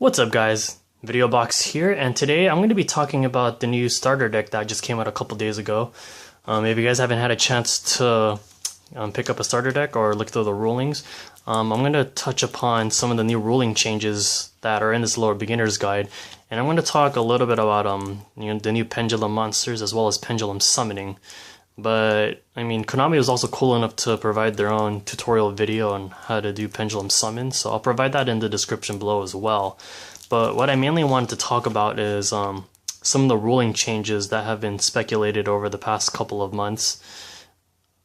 What's up guys, VideoBox here, and today I'm going to be talking about the new starter deck that just came out a couple days ago. If you guys haven't had a chance to pick up a starter deck or look through the rulings, I'm going to touch upon some of the new ruling changes that are in this little beginner's guide, and I'm going to talk a little bit about the new pendulum monsters as well as pendulum summoning. But I mean, Konami was also cool enough to provide their own tutorial video on how to do pendulum summon, so I'll provide that in the description below as well. But what I mainly wanted to talk about is some of the ruling changes that have been speculated over the past couple of months,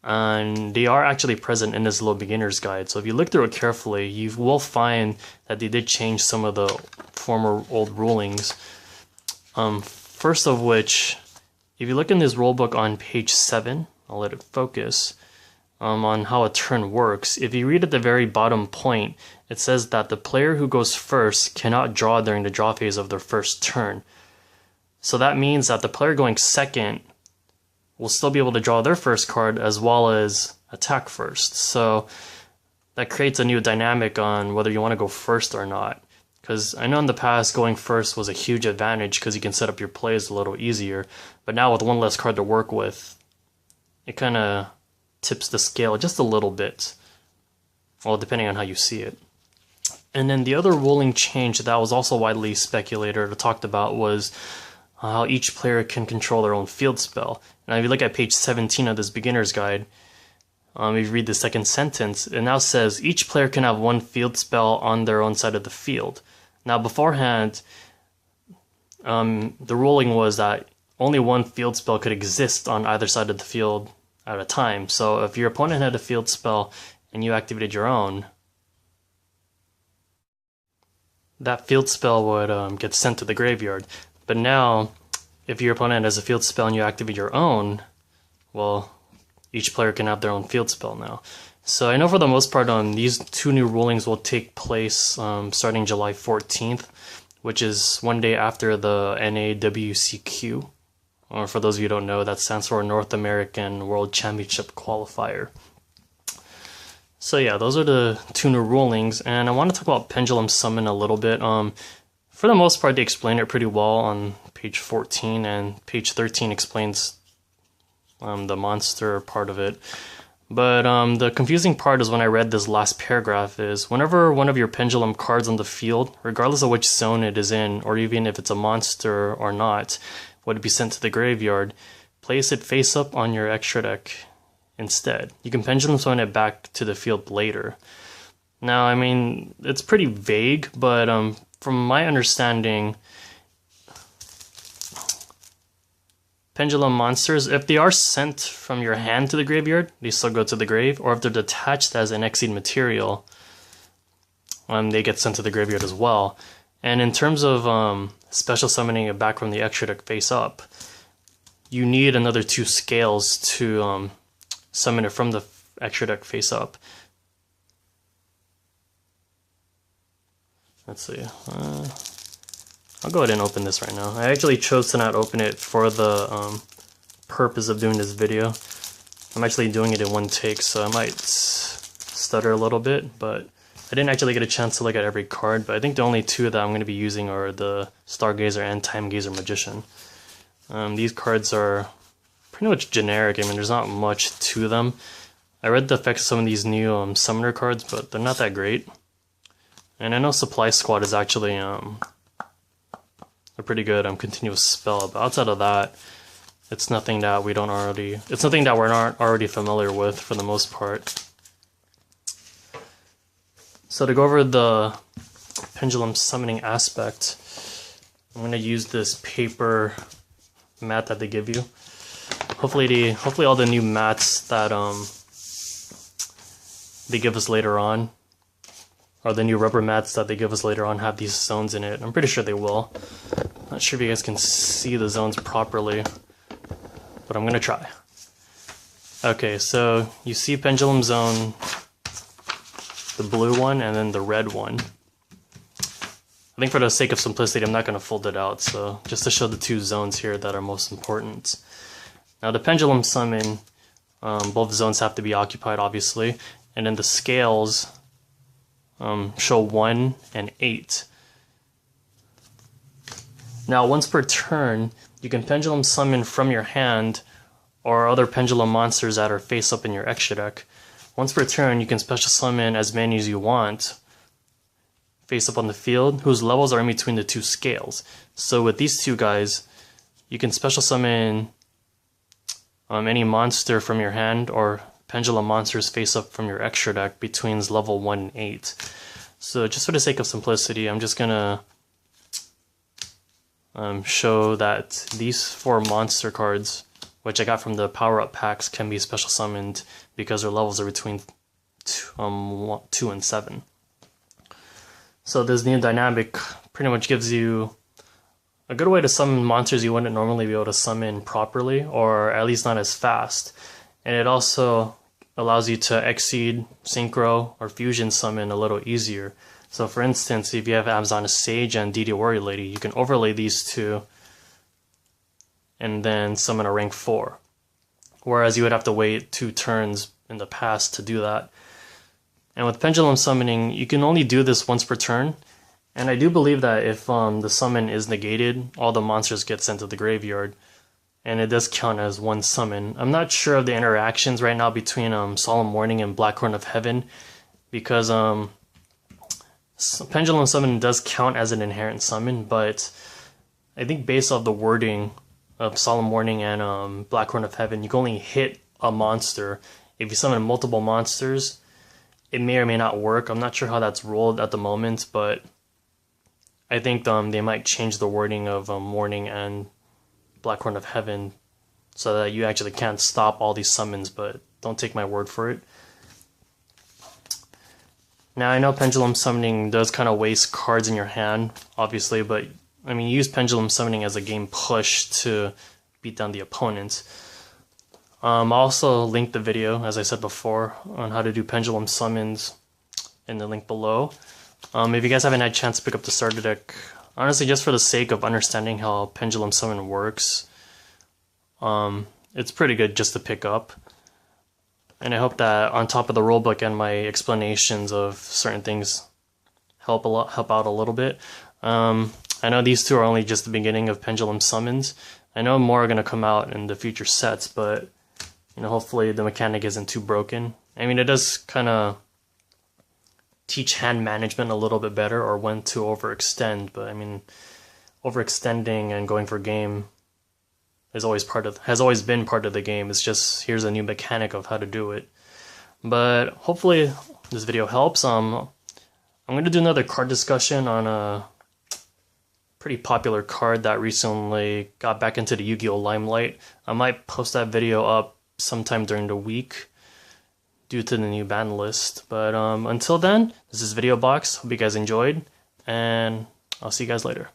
and they are actually present in this little beginner's guide. So if you look through it carefully, you will find that they did change some of the former old rulings. First of which, if you look in this rulebook on page 7, I'll let it focus, on how a turn works. If you read at the very bottom point, it says that the player who goes first cannot draw during the draw phase of their first turn. So that means that the player going second will still be able to draw their first card as well as attack first. So that creates a new dynamic on whether you want to go first or not. Because I know in the past going first was a huge advantage because you can set up your plays a little easier. But now with one less card to work with, it kind of tips the scale just a little bit. Well, depending on how you see it. And then the other ruling change that was also widely speculated or talked about was how each player can control their own field spell. Now if you look at page 17 of this beginner's guide, if you read the second sentence, it now says each player can have one field spell on their own side of the field. Now beforehand, the ruling was that only one field spell could exist on either side of the field at a time. So if your opponent had a field spell and you activated your own, that field spell would get sent to the graveyard. But now, if your opponent has a field spell and you activate your own, well, each player can have their own field spell now. So I know for the most part, these two new rulings will take place starting July 14th, which is one day after the NAWCQ. Or for those of you who don't know, that stands for North American World Championship Qualifier. So yeah, those are the two new rulings, and I want to talk about Pendulum Summon a little bit. For the most part, they explain it pretty well on page 14, and page 13 explains the monster part of it. But the confusing part is when I read this last paragraph is whenever one of your pendulum cards on the field, regardless of which zone it is in, or even if it's a monster or not, would be sent to the graveyard, place it face up on your extra deck instead. You can pendulum summon it back to the field later. Now, I mean, it's pretty vague, but from my understanding, pendulum monsters, if they are sent from your hand to the graveyard, they still go to the grave, or if they're detached as an Exceed material, they get sent to the graveyard as well. And in terms of special summoning it back from the extra deck face up, you need another 2 scales to summon it from the extra deck face up. Let's see. I'll go ahead and open this right now. I actually chose to not open it for the purpose of doing this video. I'm actually doing it in one take, so I might stutter a little bit, but I didn't actually get a chance to look at every card, but I think the only 2 that I'm going to be using are the Stargazer and Timegazer Magician. These cards are pretty much generic. I mean, there's not much to them. I read the effects of some of these new summoner cards, but they're not that great. And I know Supply Squad is actually a pretty good continuous spell, but outside of that, it's nothing that we're not already familiar with for the most part. So to go over the pendulum summoning aspect, I'm going to use this paper mat that they give you. Hopefully all the new mats that they give us later on, or the new rubber mats that they give us later on, have these zones in it. I'm pretty sure they will. Not sure if you guys can see the zones properly, but I'm going to try. Okay, so you see Pendulum Zone, the blue one, and then the red one. I think for the sake of simplicity, I'm not going to fold it out, so just to show the 2 zones here that are most important. Now the Pendulum Summon, both zones have to be occupied, obviously, and then the scales show 1 and 8. Now, once per turn, you can Pendulum Summon from your hand or other Pendulum monsters that are face up in your extra deck. Once per turn, you can Special Summon as many as you want face up on the field, whose levels are in between the two scales. So with these two guys, you can Special Summon any monster from your hand or Pendulum monsters face up from your extra deck between level 1 and 8. So just for the sake of simplicity, I'm just gonna show that these 4 monster cards, which I got from the power-up packs, can be special summoned because their levels are between 2 and 7. So this new dynamic pretty much gives you a good way to summon monsters you wouldn't normally be able to summon properly, or at least not as fast. And it also allows you to exceed, synchro, or fusion summon a little easier. So for instance, if you have Amazon Sage and DD Warrior Lady, you can overlay these two and then summon a rank 4. Whereas you would have to wait 2 turns in the past to do that. And with Pendulum Summoning, you can only do this once per turn. And I do believe that if the summon is negated, all the monsters get sent to the graveyard. And it does count as 1 summon. I'm not sure of the interactions right now between Solemn Warning and Black Horn of Heaven, because Pendulum Summon does count as an inherent summon, but I think based off the wording of Solemn Warning and Black Horn of Heaven, you can only hit a monster. If you summon multiple monsters, it may or may not work. I'm not sure how that's rolled at the moment, but I think they might change the wording of Warning and Black Horn of Heaven so that you actually can't stop all these summons, but don't take my word for it. Now, I know Pendulum Summoning does kind of waste cards in your hand, obviously, but I mean, use Pendulum Summoning as a game push to beat down the opponent. I'll also link the video, as I said before, on how to do Pendulum Summons in the link below. If you guys haven't had a chance to pick up the starter deck, honestly, just for the sake of understanding how Pendulum Summon works, it's pretty good just to pick up. And I hope that on top of the rulebook and my explanations of certain things help out a little bit. I know these two are only just the beginning of Pendulum Summons. I know more are going to come out in the future sets, but hopefully the mechanic isn't too broken. I mean, it does kind of teach hand management a little bit better, or when to overextend, but I mean, overextending and going for game has always been part of the game. It's just, here's a new mechanic of how to do it. But hopefully this video helps. I'm going to do another card discussion on a pretty popular card that recently got back into the Yu-Gi-Oh! Limelight. I might post that video up sometime during the week due to the new ban list. But until then, this is Video Box. Hope you guys enjoyed, and I'll see you guys later.